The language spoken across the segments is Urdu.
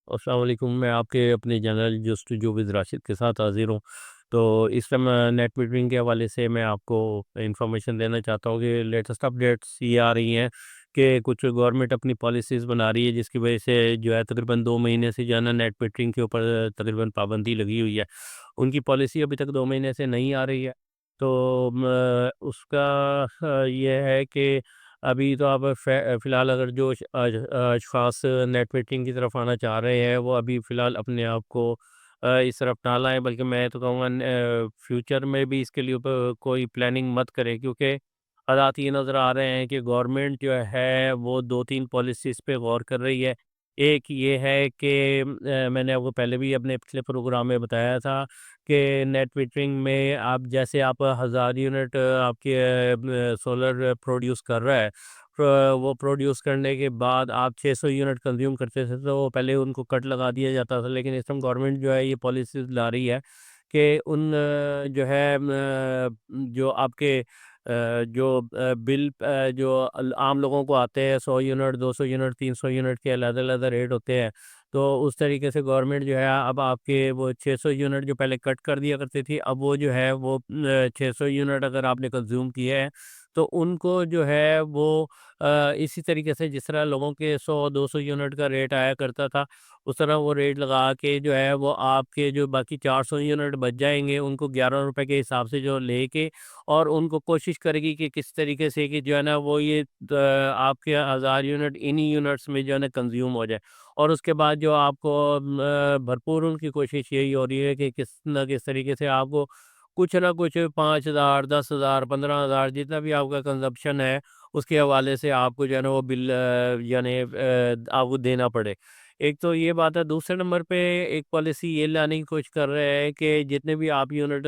السلام علیکم، میں آپ کے اپنے جنرل جستجو راشد کے ساتھ حاضر ہوں۔ تو اس ٹائم نیٹ میٹرنگ کے حوالے سے میں آپ کو انفارمیشن دینا چاہتا ہوں کہ لیٹسٹ اپڈیٹس یہ آ رہی ہیں کہ کچھ گورنمنٹ اپنی پالیسیز بنا رہی ہے، جس کی وجہ سے جو ہے تقریباً 2 مہینے سے جو ہے نا نیٹ میٹرنگ کے اوپر تقریباً پابندی لگی ہوئی ہے۔ ان کی پالیسی ابھی تک 2 مہینے سے نہیں آ رہی ہے۔ تو اس کا یہ ہے کہ ابھی تو آپ فی الحال اگر جو اشخاص نیٹ میٹنگ کی طرف آنا چاہ رہے ہیں وہ ابھی فی الحال اپنے آپ کو اس طرف نہ لائیں، بلکہ میں تو کہوں گا فیوچر میں بھی اس کے لیے کوئی پلاننگ مت کرے، کیونکہ حالات یہ نظر آ رہے ہیں کہ گورنمنٹ جو ہے وہ 2-3 پالیسیز پہ غور کر رہی ہے۔ ایک یہ ہے کہ میں نے آپ کو پہلے بھی اپنے پچھلے پروگرام میں بتایا تھا کہ نیٹ میٹرنگ میں آپ 1000 یونٹ آپ کے سولر پروڈیوس کر رہا ہے، وہ پروڈیوس کرنے کے بعد آپ 600 یونٹ کنزیوم کرتے تھے تو پہلے ان کو کٹ لگا دیا جاتا تھا، لیکن اس ٹائم گورنمنٹ جو ہے یہ پالیسیز لا رہی ہے کہ ان جو ہے جو آپ کے جو بل جو عام لوگوں کو آتے ہیں 100 یونٹ 200 یونٹ 300 یونٹ کے علیحدہ علیحدہ ریٹ ہوتے ہیں، تو اس طریقے سے گورنمنٹ جو ہے اب آپ کے وہ 600 یونٹ جو پہلے کٹ کر دیا کرتے تھی، اب وہ جو ہے وہ 600 یونٹ اگر آپ نے کنزیوم کیے ہیں تو ان کو جو ہے وہ اسی طریقے سے جس طرح لوگوں کے 100-200 یونٹ کا ریٹ آیا کرتا تھا، اس طرح وہ ریٹ لگا کے جو ہے وہ آپ کے جو باقی 400 یونٹ بچ جائیں گے ان کو 11 روپے کے حساب سے جو لے کے، اور ان کو کوشش کرے گی کہ کس طریقے سے کہ جو ہے نا وہ یہ آپ کے 1000 یونٹ انہی یونٹس میں جو ہے نا کنزیوم ہو جائے، اور اس کے بعد جو آپ کو بھرپور ان کی کوشش یہی ہو رہی ہے کہ کس نہ کس طریقے سے آپ کو کچھ نہ کچھ 5000 10,000 15,000 جتنا بھی آپ کا کنزمپشن ہے اس کے حوالے سے آپ کو جو ہے نا وہ بل یعنی آپ کو دینا پڑے۔ ایک تو یہ بات ہے، دوسرے نمبر پہ ایک پالیسی یہ لانے کی کوشش کر رہے ہیں کہ جتنے بھی آپ یونٹ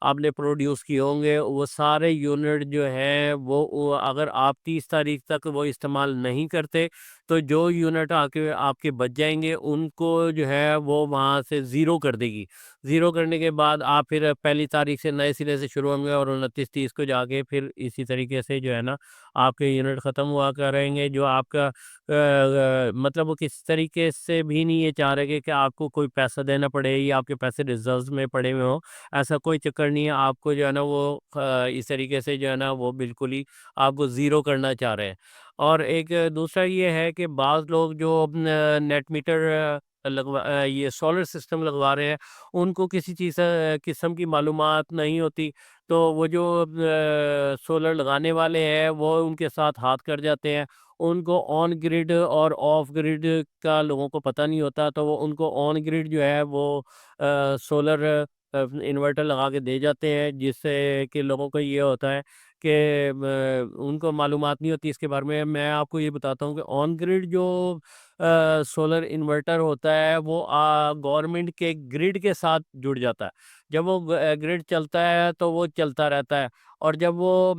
آپ نے پروڈیوس کیے ہوں گے وہ سارے یونٹ جو ہیں وہ اگر آپ 30 تاریخ تک وہ استعمال نہیں کرتے تو جو یونٹ آپ کے بچ جائیں گے ان کو جو ہے وہ وہاں سے زیرو کر دے گی۔ زیرو کرنے کے بعد آپ پھر 1 تاریخ سے نئے سرے سے شروع ہوں گے، اور 29-30 کو جا کے پھر اسی طریقے سے جو ہے نا آپ کے یونٹ ختم ہوا کریں گے۔ جو آپ کا مطلب وہ کس طریقے سے بھی نہیں یہ چاہ رہے کہ آپ کو کوئی پیسہ دینا پڑے یا آپ کے پیسے ریزروز میں پڑے ہوئے ہوں، ایسا کوئی چکر نہیں ہے۔ آپ کو جو ہے نا وہ اس طریقے سے جو ہے نا وہ بالکل ہی آپ کو زیرو کرنا چاہ رہے ہیں۔ اور ایک دوسرا یہ ہے کہ بعض لوگ جو نیٹ میٹر یہ سولر سسٹم لگوا رہے ہیں ان کو کسی چیز قسم کی معلومات نہیں ہوتی، تو وہ جو سولر لگانے والے ہیں وہ ان کے ساتھ ہاتھ کر جاتے ہیں، ان کو آن گریڈ اور آف گریڈ کا لوگوں کو پتہ نہیں ہوتا، تو وہ ان کو آن گریڈ جو ہے وہ سولر انورٹر لگا کے دے جاتے ہیں، جس سے کہ لوگوں کو یہ ہوتا ہے کہ ان کو معلومات نہیں ہوتی اس کے بارے میں۔ میں آپ کو یہ بتاتا ہوں کہ آن گریڈ جو سولر انورٹر ہوتا ہے وہ گورنمنٹ کے گریڈ کے ساتھ جڑ جاتا ہے۔ جب وہ گریڈ چلتا ہے تو وہ چلتا رہتا ہے، اور جب وہ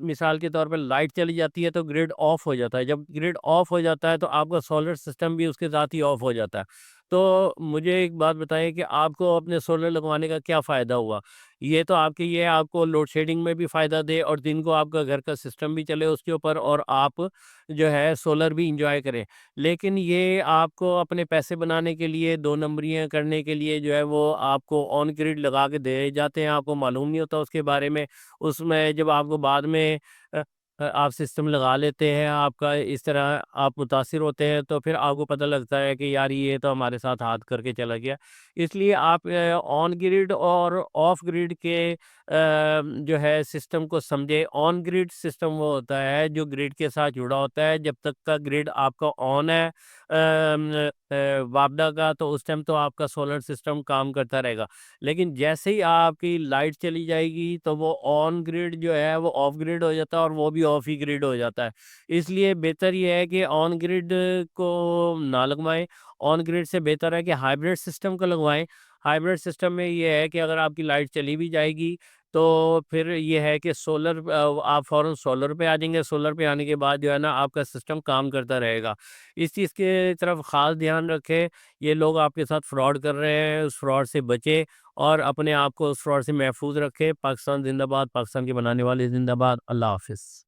مثال کے طور پہ لائٹ چلی جاتی ہے تو گریڈ آف ہو جاتا ہے۔ جب گریڈ آف ہو جاتا ہے تو آپ کا سولر سسٹم بھی اس کے ساتھ ہی آف ہو جاتا ہے۔ تو مجھے ایک بات بتائیں کہ آپ کو اپنے سولر لگوانے کا کیا فائدہ ہوا؟ یہ تو آپ کی یہ آپ کو لوڈ شیڈنگ میں بھی فائدہ دے، اور دن کو آپ کا گھر کا سسٹم بھی چلے اس کے اوپر، اور آپ جو ہے سولر بھی انجوائے کریں۔ لیکن یہ آپ کو اپنے پیسے بنانے کے لیے 2 نمبریاں کرنے کے لیے جو ہے وہ آپ کو آن گریڈ لگا کے دے جاتے ہیں، آپ کو معلوم نہیں ہوتا اس کے بارے میں۔ اس میں جب آپ کو بعد میں آپ سسٹم لگا لیتے ہیں، آپ کا اس طرح آپ متاثر ہوتے ہیں، تو پھر آپ کو پتہ لگتا ہے کہ یار یہ تو ہمارے ساتھ ہاتھ کر کے چلا گیا۔ اس لیے آپ آن گریڈ اور آف گریڈ کے جو ہے سسٹم کو سمجھے۔ آن گریڈ سسٹم وہ ہوتا ہے جو گریڈ کے ساتھ جڑا ہوتا ہے، جب تک کا گریڈ آپ کا آن ہے وابڈا کا، تو اس ٹائم تو آپ کا سولر سسٹم کام کرتا رہے گا۔ لیکن جیسے ہی آپ کی لائٹ چلی جائے گی تو وہ آن گریڈ جو ہے وہ آف گریڈ ہو جاتا ہے، اور وہ بھی آف ہی گریڈ ہو جاتا ہے۔ اس لیے بہتر یہ ہے کہ آن گریڈ کو نہ لگوائیں، آن گریڈ سے بہتر ہے کہ ہائیبریڈ سسٹم کو لگوائیں۔ ہائیبریڈ سسٹم میں یہ ہے کہ اگر آپ کی لائٹ چلی بھی جائے گی تو پھر یہ ہے کہ سولر آپ فوراً سولر پہ آ جائیں گے، سولر پہ آنے کے بعد جو ہے نا آپ کا سسٹم کام کرتا رہے گا۔ اس چیز کے طرف خاص دھیان رکھیں، یہ لوگ آپ کے ساتھ فراڈ کر رہے ہیں، اس فراڈ سے بچیں اور اپنے آپ کو اس فراڈ سے محفوظ رکھیں۔ پاکستان زندہ باد، پاکستان کے بنانے والے زندہ باد۔ اللہ حافظ۔